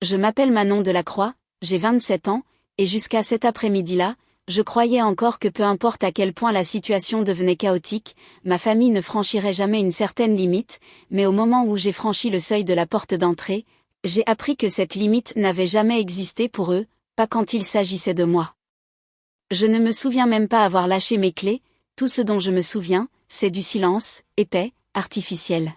Je m'appelle Manon Delacroix, j'ai 27 ans, et jusqu'à cet après-midi-là, je croyais encore que peu importe à quel point la situation devenait chaotique, ma famille ne franchirait jamais une certaine limite, mais au moment où j'ai franchi le seuil de la porte d'entrée, j'ai appris que cette limite n'avait jamais existé pour eux, pas quand il s'agissait de moi. Je ne me souviens même pas avoir lâché mes clés, tout ce dont je me souviens, c'est du silence, épais, artificiel.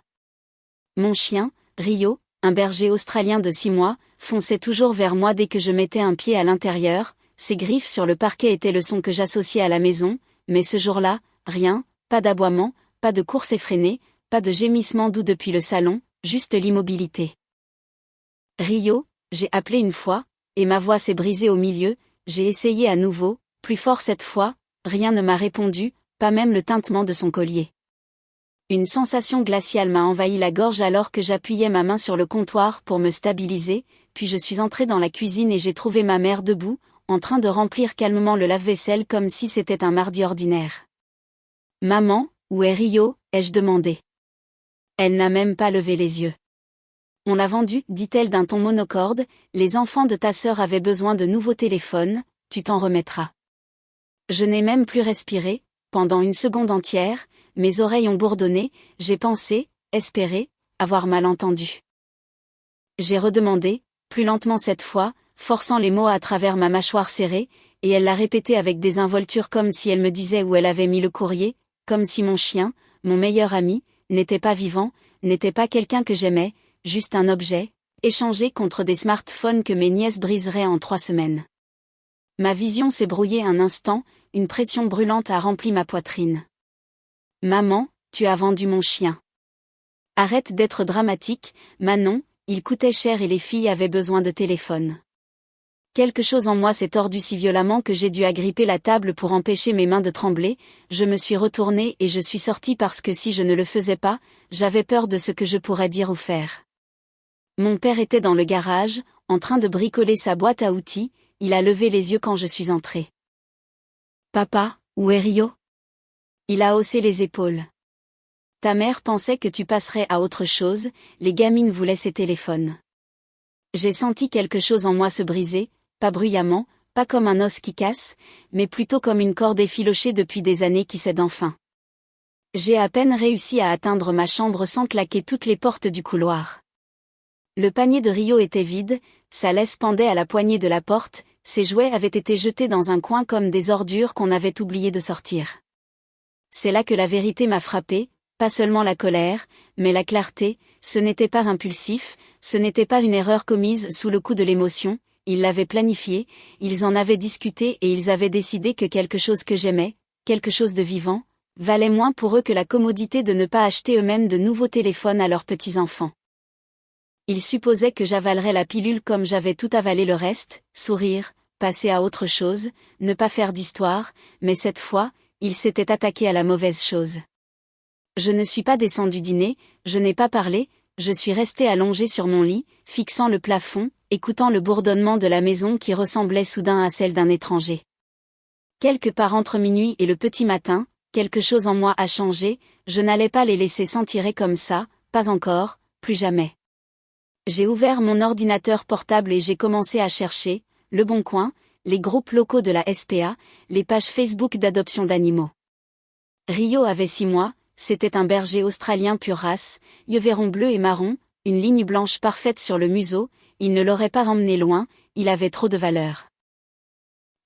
Mon chien, Rio, un berger australien de 6 mois, fonçait toujours vers moi dès que je mettais un pied à l'intérieur, ses griffes sur le parquet étaient le son que j'associais à la maison, mais ce jour-là, rien, pas d'aboiement, pas de course effrénée, pas de gémissement doux depuis le salon, juste l'immobilité. Rio, j'ai appelé une fois, et ma voix s'est brisée au milieu, j'ai essayé à nouveau, plus fort cette fois, rien ne m'a répondu, pas même le tintement de son collier. Une sensation glaciale m'a envahi la gorge alors que j'appuyais ma main sur le comptoir pour me stabiliser, puis je suis entrée dans la cuisine et j'ai trouvé ma mère debout, en train de remplir calmement le lave-vaisselle comme si c'était un mardi ordinaire. « Maman, où est Rio ?» ai-je demandé. Elle n'a même pas levé les yeux. « On l'a vendu, dit-elle d'un ton monocorde, les enfants de ta sœur avaient besoin de nouveaux téléphones, tu t'en remettras. » Je n'ai même plus respiré, pendant une seconde entière, mes oreilles ont bourdonné, j'ai pensé, espéré, avoir mal entendu. J'ai redemandé, plus lentement cette fois, forçant les mots à travers ma mâchoire serrée, et elle l'a répété avec désinvolture comme si elle me disait où elle avait mis le courrier, comme si mon chien, mon meilleur ami, n'était pas vivant, n'était pas quelqu'un que j'aimais, juste un objet, échangé contre des smartphones que mes nièces briseraient en 3 semaines. Ma vision s'est brouillée un instant, une pression brûlante a rempli ma poitrine. « Maman, tu as vendu mon chien. » Arrête d'être dramatique, Manon, il coûtait cher et les filles avaient besoin de téléphone. Quelque chose en moi s'est tordu si violemment que j'ai dû agripper la table pour empêcher mes mains de trembler, je me suis retournée et je suis sortie parce que si je ne le faisais pas, j'avais peur de ce que je pourrais dire ou faire. Mon père était dans le garage, en train de bricoler sa boîte à outils, il a levé les yeux quand je suis entrée. « Papa, où est Rio ?» Il a haussé les épaules. « Ta mère pensait que tu passerais à autre chose, les gamines voulaient ses téléphones. » J'ai senti quelque chose en moi se briser, pas bruyamment, pas comme un os qui casse, mais plutôt comme une corde effilochée depuis des années qui cède enfin. J'ai à peine réussi à atteindre ma chambre sans claquer toutes les portes du couloir. Le panier de Rio était vide, sa laisse pendait à la poignée de la porte, ses jouets avaient été jetés dans un coin comme des ordures qu'on avait oublié de sortir. C'est là que la vérité m'a frappée, pas seulement la colère, mais la clarté, ce n'était pas impulsif, ce n'était pas une erreur commise sous le coup de l'émotion, ils l'avaient planifié, ils en avaient discuté et ils avaient décidé que quelque chose que j'aimais, quelque chose de vivant, valait moins pour eux que la commodité de ne pas acheter eux-mêmes de nouveaux téléphones à leurs petits-enfants. Ils supposaient que j'avalerais la pilule comme j'avais tout avalé le reste, sourire, passer à autre chose, ne pas faire d'histoire, mais cette fois, ils s'étaient attaqués à la mauvaise chose. Je ne suis pas descendue dîner, je n'ai pas parlé, je suis restée allongée sur mon lit, fixant le plafond, écoutant le bourdonnement de la maison qui ressemblait soudain à celle d'un étranger. Quelque part entre minuit et le petit matin, quelque chose en moi a changé, je n'allais pas les laisser s'en tirer comme ça, pas encore, plus jamais. J'ai ouvert mon ordinateur portable et j'ai commencé à chercher, Le Bon Coin, les groupes locaux de la SPA, les pages Facebook d'adoption d'animaux. Rio avait 6 mois, c'était un berger australien pure race, yeux bleu et marron, une ligne blanche parfaite sur le museau, il ne l'aurait pas emmené loin, il avait trop de valeur.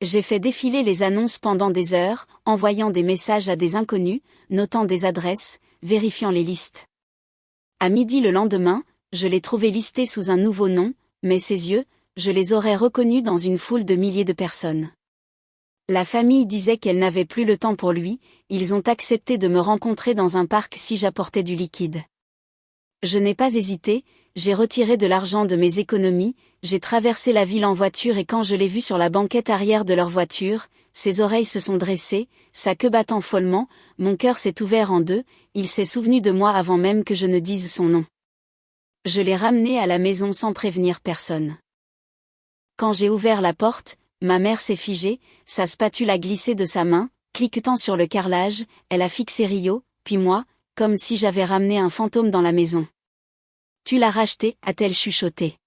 J'ai fait défiler les annonces pendant des heures, envoyant des messages à des inconnus, notant des adresses, vérifiant les listes. À midi le lendemain, je l'ai trouvé listé sous un nouveau nom, mais ses yeux, je les aurais reconnus dans une foule de milliers de personnes. La famille disait qu'elle n'avait plus le temps pour lui, ils ont accepté de me rencontrer dans un parc si j'apportais du liquide. Je n'ai pas hésité, j'ai retiré de l'argent de mes économies, j'ai traversé la ville en voiture et quand je l'ai vu sur la banquette arrière de leur voiture, ses oreilles se sont dressées, sa queue battant follement, mon cœur s'est ouvert en deux, il s'est souvenu de moi avant même que je ne dise son nom. Je l'ai ramené à la maison sans prévenir personne. Quand j'ai ouvert la porte, ma mère s'est figée, sa spatule a glissé de sa main, cliquetant sur le carrelage, elle a fixé Rio, puis moi, comme si j'avais ramené un fantôme dans la maison. « Tu l'as racheté » a-t-elle chuchoté.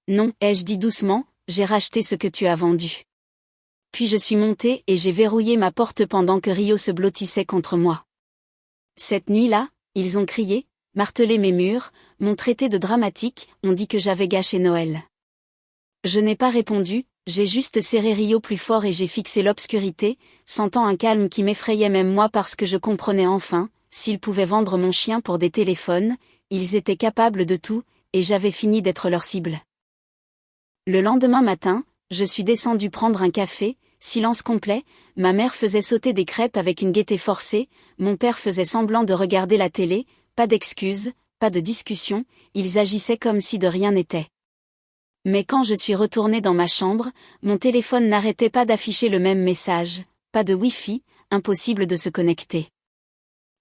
Non, ai-je dit doucement, j'ai racheté ce que tu as vendu. Puis je suis montée et j'ai verrouillé ma porte pendant que Rio se blottissait contre moi. Cette nuit-là, ils ont crié, martelé mes murs, m'ont traité de dramatique, ont dit que j'avais gâché Noël. Je n'ai pas répondu, j'ai juste serré Rio plus fort et j'ai fixé l'obscurité, sentant un calme qui m'effrayait même moi parce que je comprenais enfin, s'ils pouvaient vendre mon chien pour des téléphones, ils étaient capables de tout, et j'avais fini d'être leur cible. Le lendemain matin, je suis descendue prendre un café, silence complet, ma mère faisait sauter des crêpes avec une gaieté forcée, mon père faisait semblant de regarder la télé, pas d'excuses, pas de discussion, ils agissaient comme si de rien n'était. Mais quand je suis retournée dans ma chambre, mon téléphone n'arrêtait pas d'afficher le même message, pas de Wi-Fi, impossible de se connecter.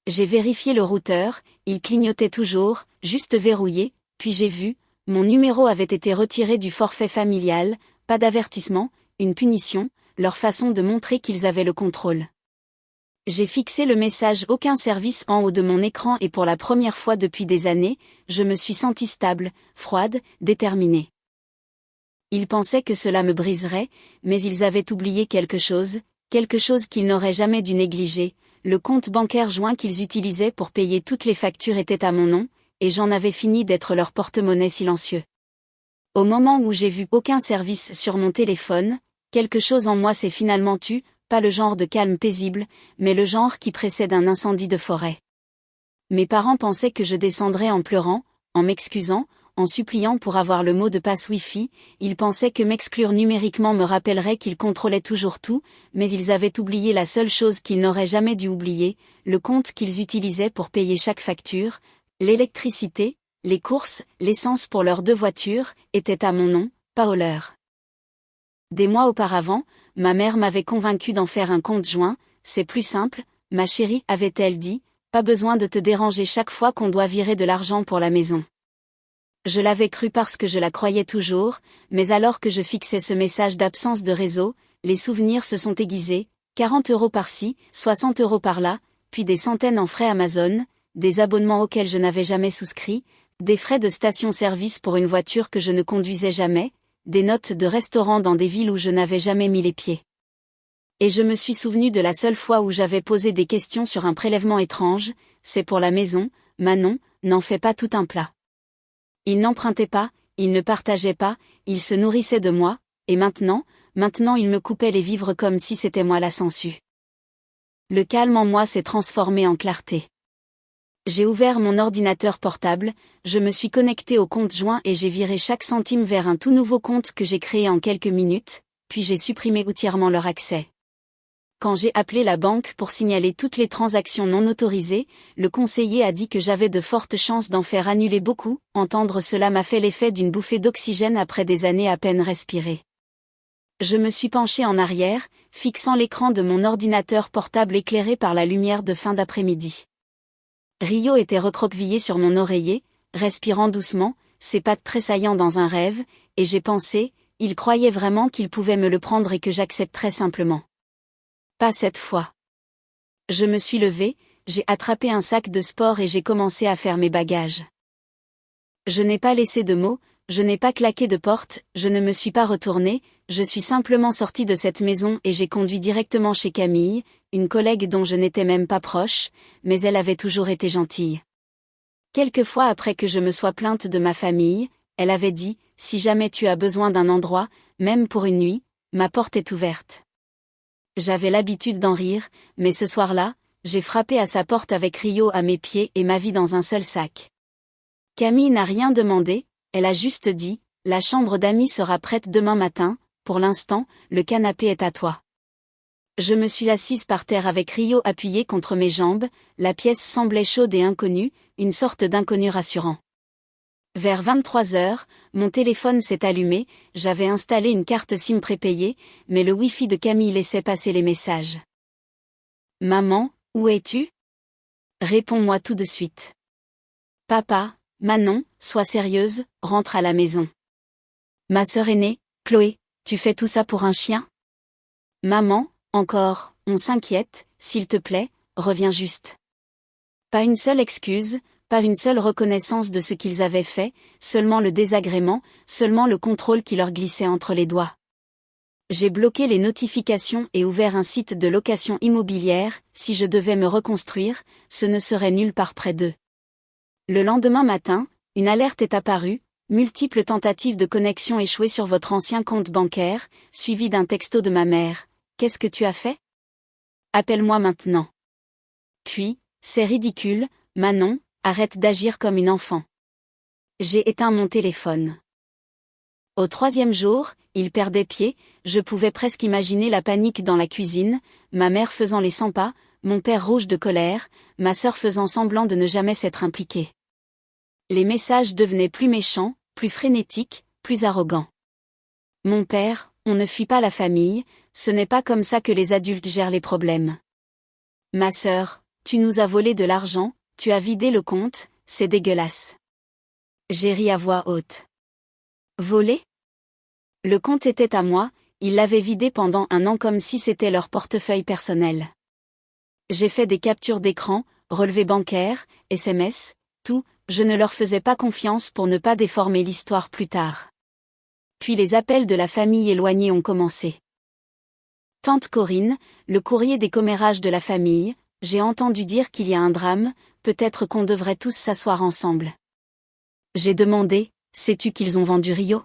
J'ai vérifié le routeur, il clignotait toujours, juste verrouillé, puis j'ai vu, mon numéro avait été retiré du forfait familial, pas d'avertissement, une punition, leur façon de montrer qu'ils avaient le contrôle. J'ai fixé le message aucun service en haut de mon écran et pour la première fois depuis des années, je me suis sentie stable, froide, déterminée. Ils pensaient que cela me briserait, mais ils avaient oublié quelque chose qu'ils n'auraient jamais dû négliger. Le compte bancaire joint qu'ils utilisaient pour payer toutes les factures était à mon nom, et j'en avais fini d'être leur porte-monnaie silencieux. Au moment où j'ai vu aucun service sur mon téléphone, quelque chose en moi s'est finalement tu, pas le genre de calme paisible, mais le genre qui précède un incendie de forêt. Mes parents pensaient que je descendrais en pleurant, en m'excusant, en suppliant pour avoir le mot de passe Wi-Fi, ils pensaient que m'exclure numériquement me rappellerait qu'ils contrôlaient toujours tout, mais ils avaient oublié la seule chose qu'ils n'auraient jamais dû oublier, le compte qu'ils utilisaient pour payer chaque facture, l'électricité, les courses, l'essence pour leurs 2 voitures, étaient à mon nom, pas au leur. Des mois auparavant, ma mère m'avait convaincue d'en faire un compte joint, c'est plus simple, ma chérie, avait-elle dit, pas besoin de te déranger chaque fois qu'on doit virer de l'argent pour la maison. Je l'avais cru parce que je la croyais toujours, mais alors que je fixais ce message d'absence de réseau, les souvenirs se sont aiguisés, 40 € par-ci, 60 € par-là, puis des centaines en frais Amazon, des abonnements auxquels je n'avais jamais souscrit, des frais de station-service pour une voiture que je ne conduisais jamais, des notes de restaurant dans des villes où je n'avais jamais mis les pieds. Et je me suis souvenu de la seule fois où j'avais posé des questions sur un prélèvement étrange, c'est pour la maison, Manon, n'en fais pas tout un plat. Il n'empruntait pas, il ne partageait pas, il se nourrissait de moi, et maintenant il me coupait les vivres comme si c'était moi la sangsue. Le calme en moi s'est transformé en clarté. J'ai ouvert mon ordinateur portable, je me suis connecté au compte joint et j'ai viré chaque centime vers un tout nouveau compte que j'ai créé en quelques minutes, puis j'ai supprimé entièrement leur accès. Quand j'ai appelé la banque pour signaler toutes les transactions non autorisées, le conseiller a dit que j'avais de fortes chances d'en faire annuler beaucoup. Entendre cela m'a fait l'effet d'une bouffée d'oxygène après des années à peine respirées. Je me suis penchée en arrière, fixant l'écran de mon ordinateur portable éclairé par la lumière de fin d'après-midi. Rio était recroquevillé sur mon oreiller, respirant doucement, ses pattes tressaillant dans un rêve, et j'ai pensé, il croyait vraiment qu'il pouvait me le prendre et que j'accepterais simplement. Pas cette fois. Je me suis levée, j'ai attrapé un sac de sport et j'ai commencé à faire mes bagages. Je n'ai pas laissé de mots, je n'ai pas claqué de porte, je ne me suis pas retournée, je suis simplement sortie de cette maison et j'ai conduit directement chez Camille, une collègue dont je n'étais même pas proche, mais elle avait toujours été gentille. Quelquefois après que je me sois plainte de ma famille, elle avait dit, si jamais tu as besoin d'un endroit, même pour une nuit, ma porte est ouverte. J'avais l'habitude d'en rire, mais ce soir-là, j'ai frappé à sa porte avec Rio à mes pieds et ma vie dans un seul sac. Camille n'a rien demandé, elle a juste dit, la chambre d'amis sera prête demain matin, pour l'instant, le canapé est à toi. Je me suis assise par terre avec Rio appuyé contre mes jambes, la pièce semblait chaude et inconnue, une sorte d'inconnu rassurant. Vers 23 heures, mon téléphone s'est allumé, j'avais installé une carte SIM prépayée, mais le Wi-Fi de Camille laissait passer les messages. Maman, où es-tu? Réponds-moi tout de suite. Papa, Manon, sois sérieuse, rentre à la maison. Ma sœur aînée, Chloé, tu fais tout ça pour un chien? Maman, encore, on s'inquiète, s'il te plaît, reviens juste. Pas une seule excuse, pas une seule reconnaissance de ce qu'ils avaient fait, seulement le désagrément, seulement le contrôle qui leur glissait entre les doigts. J'ai bloqué les notifications et ouvert un site de location immobilière. Si je devais me reconstruire, ce ne serait nulle part près d'eux. Le lendemain matin, une alerte est apparue, multiples tentatives de connexion échouées sur votre ancien compte bancaire, suivi d'un texto de ma mère. Qu'est-ce que tu as fait? Appelle-moi maintenant. Puis, c'est ridicule, Manon, arrête d'agir comme une enfant. J'ai éteint mon téléphone. Au 3e jour, il perdait pied, je pouvais presque imaginer la panique dans la cuisine, ma mère faisant les 100 pas, mon père rouge de colère, ma sœur faisant semblant de ne jamais s'être impliquée. Les messages devenaient plus méchants, plus frénétiques, plus arrogants. Mon père, on ne fuit pas la famille, ce n'est pas comme ça que les adultes gèrent les problèmes. Ma sœur, tu nous as volé de l'argent, tu as vidé le compte, c'est dégueulasse. J'ai ri à voix haute. Volé? Le compte était à moi, ils l'avaient vidé pendant un an comme si c'était leur portefeuille personnel. J'ai fait des captures d'écran, relevés bancaires, SMS, tout, je ne leur faisais pas confiance pour ne pas déformer l'histoire plus tard. Puis les appels de la famille éloignée ont commencé. Tante Corinne, le courrier des commérages de la famille, j'ai entendu dire qu'il y a un drame, peut-être qu'on devrait tous s'asseoir ensemble. J'ai demandé, sais-tu qu'ils ont vendu Rio?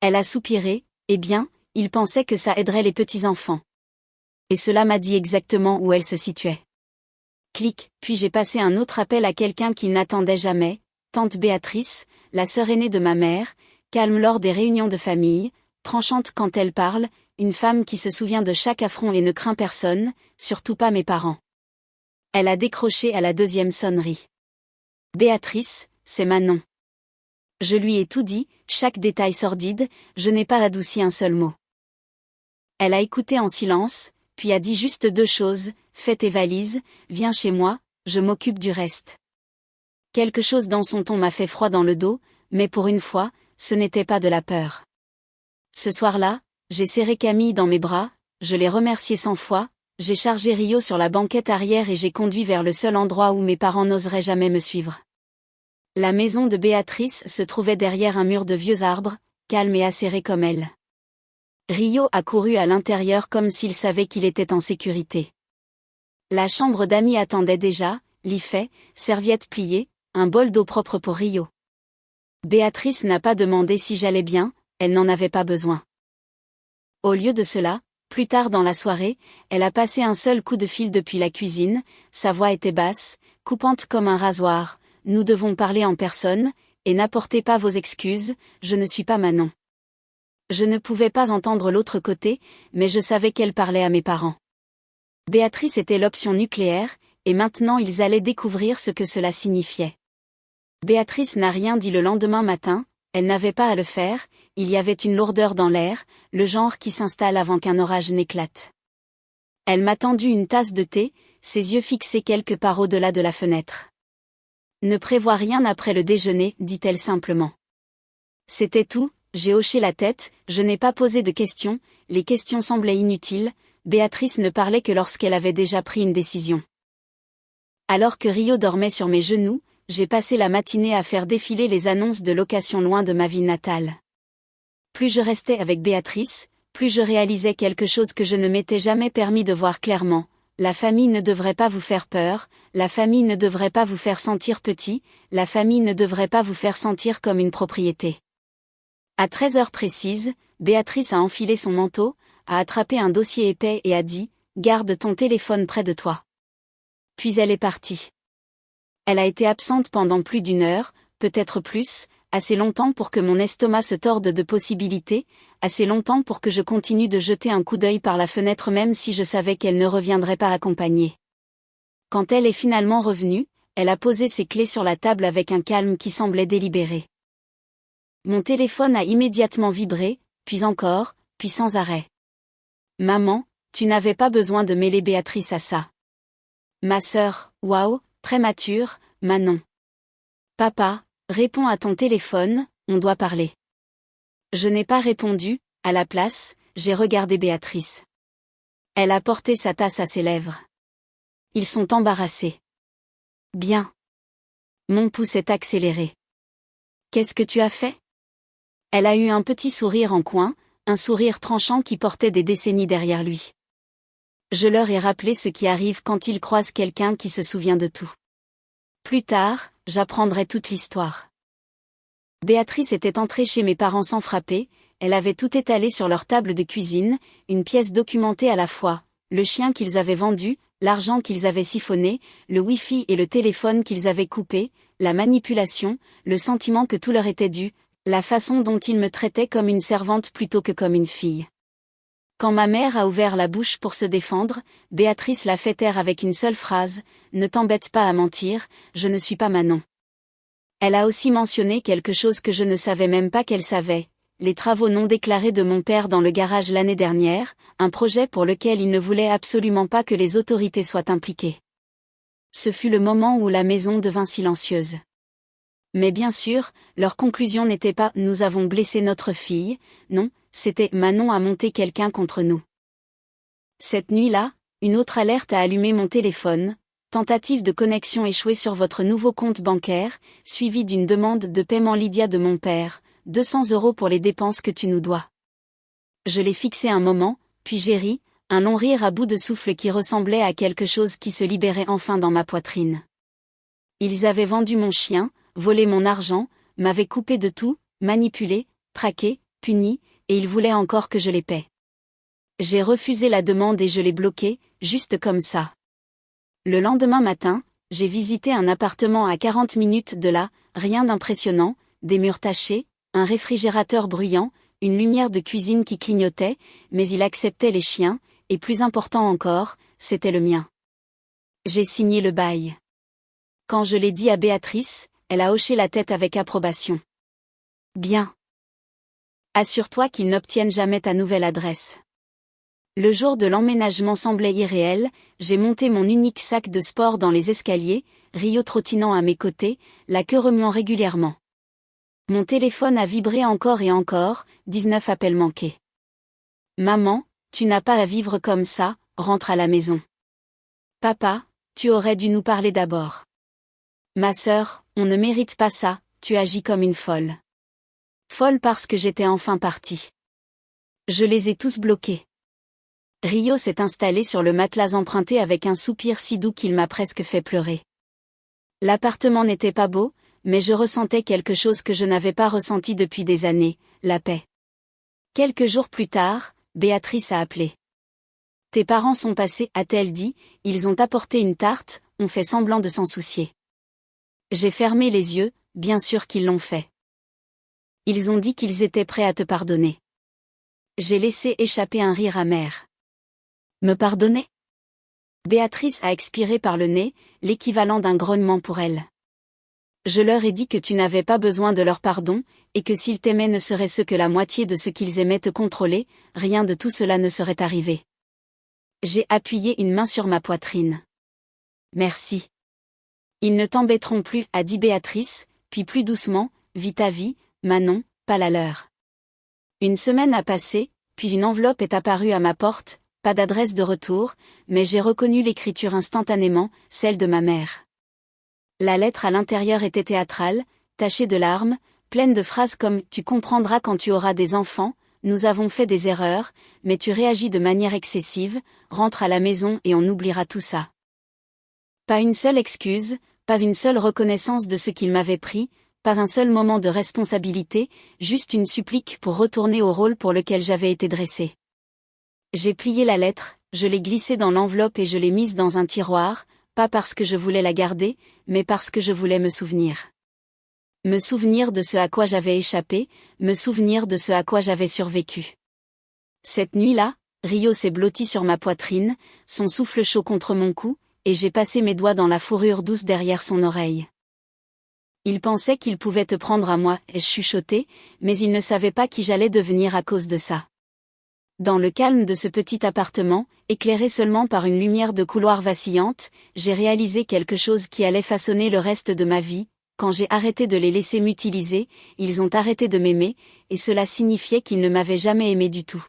Elle a soupiré, eh bien, ils pensaient que ça aiderait les petits-enfants. Et cela m'a dit exactement où elle se situait. Clic, puis j'ai passé un autre appel à quelqu'un qu'il n'attendait jamais, tante Béatrice, la sœur aînée de ma mère, calme lors des réunions de famille, tranchante quand elle parle, une femme qui se souvient de chaque affront et ne craint personne, surtout pas mes parents. Elle a décroché à la 2e sonnerie. Béatrice, c'est Manon. Je lui ai tout dit, chaque détail sordide, je n'ai pas adouci un seul mot. Elle a écouté en silence, puis a dit juste 2 choses, fais tes valises, viens chez moi, je m'occupe du reste. Quelque chose dans son ton m'a fait froid dans le dos, mais pour une fois, ce n'était pas de la peur. Ce soir-là, j'ai serré Camille dans mes bras, je l'ai remerciée 100 fois, j'ai chargé Rio sur la banquette arrière et j'ai conduit vers le seul endroit où mes parents n'oseraient jamais me suivre. La maison de Béatrice se trouvait derrière un mur de vieux arbres, calme et acéré comme elle. Rio a couru à l'intérieur comme s'il savait qu'il était en sécurité. La chambre d'amis attendait déjà, lit fait, serviette pliée, un bol d'eau propre pour Rio. Béatrice n'a pas demandé si j'allais bien, elle n'en avait pas besoin. Au lieu de cela, plus tard dans la soirée, elle a passé un seul coup de fil depuis la cuisine, sa voix était basse, coupante comme un rasoir. Nous devons parler en personne, et n'apportez pas vos excuses, je ne suis pas Manon. Je ne pouvais pas entendre l'autre côté, mais je savais qu'elle parlait à mes parents. Béatrice était l'option nucléaire, et maintenant ils allaient découvrir ce que cela signifiait. Béatrice n'a rien dit le lendemain matin, elle n'avait pas à le faire, il y avait une lourdeur dans l'air, le genre qui s'installe avant qu'un orage n'éclate. Elle m'a tendu une tasse de thé, ses yeux fixés quelque part au-delà de la fenêtre. Ne prévois rien après le déjeuner, dit-elle simplement. C'était tout, j'ai hoché la tête, je n'ai pas posé de questions, les questions semblaient inutiles, Béatrice ne parlait que lorsqu'elle avait déjà pris une décision. Alors que Rio dormait sur mes genoux, j'ai passé la matinée à faire défiler les annonces de location loin de ma ville natale. Plus je restais avec Béatrice, plus je réalisais quelque chose que je ne m'étais jamais permis de voir clairement. La famille ne devrait pas vous faire peur, la famille ne devrait pas vous faire sentir petit, la famille ne devrait pas vous faire sentir comme une propriété. À 13 heures précises, Béatrice a enfilé son manteau, a attrapé un dossier épais et a dit « Garde ton téléphone près de toi ». Puis elle est partie. Elle a été absente pendant plus d'1 heure, peut-être plus, assez longtemps pour que mon estomac se torde de possibilités, assez longtemps pour que je continue de jeter un coup d'œil par la fenêtre même si je savais qu'elle ne reviendrait pas accompagnée. Quand elle est finalement revenue, elle a posé ses clés sur la table avec un calme qui semblait délibéré. Mon téléphone a immédiatement vibré, puis encore, puis sans arrêt. Maman, tu n'avais pas besoin de mêler Béatrice à ça. Ma sœur, waouh, très mature, Manon. Papa, réponds à ton téléphone, on doit parler. Je n'ai pas répondu, à la place, j'ai regardé Béatrice. Elle a porté sa tasse à ses lèvres. Ils sont embarrassés. Bien. Mon pouls est accéléré. Qu'est-ce que tu as fait? Elle a eu un petit sourire en coin, un sourire tranchant qui portait des décennies derrière lui. Je leur ai rappelé ce qui arrive quand ils croisent quelqu'un qui se souvient de tout. Plus tard, j'apprendrai toute l'histoire. Béatrice était entrée chez mes parents sans frapper, elle avait tout étalé sur leur table de cuisine, une pièce documentée à la fois, le chien qu'ils avaient vendu, l'argent qu'ils avaient siphonné, le wifi et le téléphone qu'ils avaient coupé, la manipulation, le sentiment que tout leur était dû, la façon dont ils me traitaient comme une servante plutôt que comme une fille. Quand ma mère a ouvert la bouche pour se défendre, Béatrice l'a fait taire avec une seule phrase, « Ne t'embête pas à mentir, je ne suis pas Manon ». Elle a aussi mentionné quelque chose que je ne savais même pas qu'elle savait, les travaux non déclarés de mon père dans le garage l'année dernière, un projet pour lequel il ne voulait absolument pas que les autorités soient impliquées. Ce fut le moment où la maison devint silencieuse. Mais bien sûr, leur conclusion n'était pas « nous avons blessé notre fille », non, c'était « Manon a monté quelqu'un contre nous ». Cette nuit-là, une autre alerte a allumé mon téléphone, tentative de connexion échouée sur votre nouveau compte bancaire, suivie d'une demande de paiement Lydia de mon père, 200 € pour les dépenses que tu nous dois. Je l'ai fixé un moment, puis j'ai ri, un long rire à bout de souffle qui ressemblait à quelque chose qui se libérait enfin dans ma poitrine. Ils avaient vendu mon chien, volé mon argent, m'avaient coupé de tout, manipulé, traqué, puni, et ils voulaient encore que je les paie. J'ai refusé la demande et je l'ai bloqué, juste comme ça. Le lendemain matin, j'ai visité un appartement à 40 minutes de là, rien d'impressionnant, des murs tachés, un réfrigérateur bruyant, une lumière de cuisine qui clignotait, mais il acceptait les chiens, et plus important encore, c'était le mien. J'ai signé le bail. Quand je l'ai dit à Béatrice, elle a hoché la tête avec approbation. Bien. Assure-toi qu'ils n'obtiennent jamais ta nouvelle adresse. Le jour de l'emménagement semblait irréel, j'ai monté mon unique sac de sport dans les escaliers, Rio trottinant à mes côtés, la queue remuant régulièrement. Mon téléphone a vibré encore et encore, 19 appels manqués. Maman, tu n'as pas à vivre comme ça, rentre à la maison. Papa, tu aurais dû nous parler d'abord. Ma sœur, on ne mérite pas ça, tu agis comme une folle. Folle parce que j'étais enfin partie. Je les ai tous bloqués. Rio s'est installé sur le matelas emprunté avec un soupir si doux qu'il m'a presque fait pleurer. L'appartement n'était pas beau, mais je ressentais quelque chose que je n'avais pas ressenti depuis des années, la paix. Quelques jours plus tard, Béatrice a appelé. Tes parents sont passés, a-t-elle dit, ils ont apporté une tarte, on fait semblant de s'en soucier. J'ai fermé les yeux, bien sûr qu'ils l'ont fait. Ils ont dit qu'ils étaient prêts à te pardonner. J'ai laissé échapper un rire amer. Me pardonner? Béatrice a expiré par le nez, l'équivalent d'un grognement pour elle. Je leur ai dit que tu n'avais pas besoin de leur pardon, et que s'ils t'aimaient ne serait-ce que la moitié de ce qu'ils aimaient te contrôler, rien de tout cela ne serait arrivé. J'ai appuyé une main sur ma poitrine. Merci. Ils ne t'embêteront plus, a dit Béatrice, puis plus doucement, vis ta vie, Manon, pas la leur. Une semaine a passé, puis une enveloppe est apparue à ma porte, pas d'adresse de retour, mais j'ai reconnu l'écriture instantanément, celle de ma mère. La lettre à l'intérieur était théâtrale, tachée de larmes, pleine de phrases comme « Tu comprendras quand tu auras des enfants, nous avons fait des erreurs, mais tu réagis de manière excessive, rentre à la maison et on oubliera tout ça. » Pas une seule excuse, pas une seule reconnaissance de ce qu'il m'avait pris, pas un seul moment de responsabilité, juste une supplique pour retourner au rôle pour lequel j'avais été dressée. J'ai plié la lettre, je l'ai glissée dans l'enveloppe et je l'ai mise dans un tiroir, pas parce que je voulais la garder, mais parce que je voulais me souvenir. Me souvenir de ce à quoi j'avais échappé, me souvenir de ce à quoi j'avais survécu. Cette nuit-là, Rio s'est blotti sur ma poitrine, son souffle chaud contre mon cou, et j'ai passé mes doigts dans la fourrure douce derrière son oreille. Il pensait qu'il pouvait te prendre à moi, ai-je chuchoté, mais il ne savait pas qui j'allais devenir à cause de ça. Dans le calme de ce petit appartement, éclairé seulement par une lumière de couloir vacillante, j'ai réalisé quelque chose qui allait façonner le reste de ma vie. Quand j'ai arrêté de les laisser m'utiliser, ils ont arrêté de m'aimer, et cela signifiait qu'ils ne m'avaient jamais aimé du tout.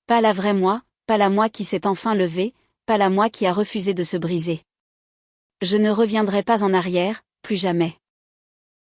Pas la vraie moi, pas la moi qui s'est enfin levée, pas la moi qui a refusé de se briser. Je ne reviendrai pas en arrière, plus jamais.